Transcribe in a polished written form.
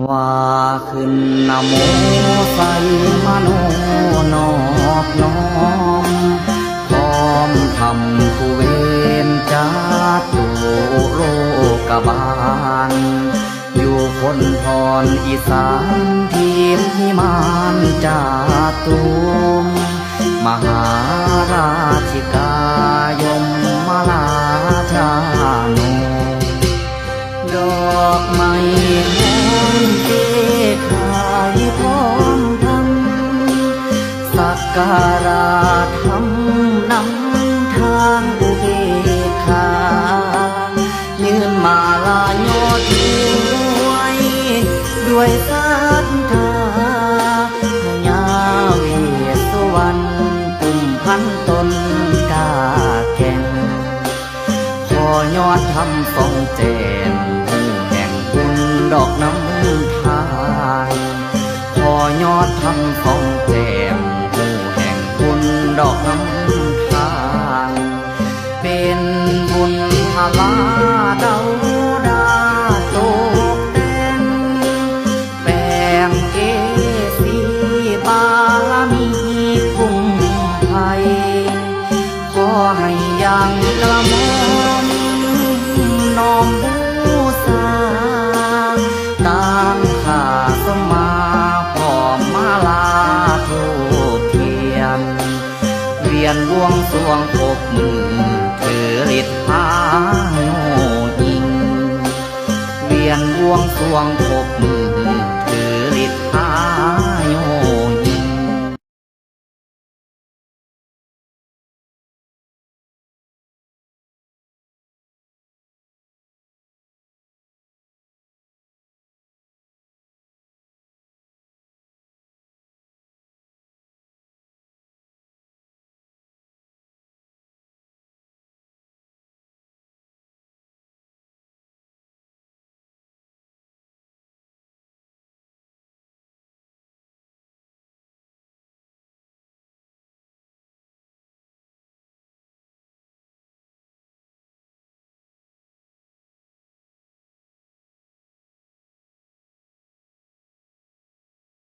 ว่าขึ้นนะโมใส่มโนนอบน้อมพร้อมทำผู้เวนจาตุโลกบาลอยู่คนพรอีสานทีมพิมานจาตุมมหาราชิกายมมาลาชาโนดอกไม้หอมเทขายพร้อมทำสักการะทำนำทางอุเบกขายืนมาลาโยทิ้งไว้ด้วยศรัทธาพญาเวสสุวรรณกุมพันตนกาแก่งขอยอดทำทรงแจมดอกน้ำทานขอยอดทำของแจมผู้แห่งบุญดอกน้ำทานเป็นบุญพลาเดาดาโตกแต่งแบ่งเกสีบารมีคุ้มภัยขอให้ยังกระหม่อมน้อมบูชาตามข้าสมมาพร้อมมาลาทูปเทียนเวียนบวงสรวงปกมือถือฤทธิ์พาโนยิงเวียนบวงสรวงป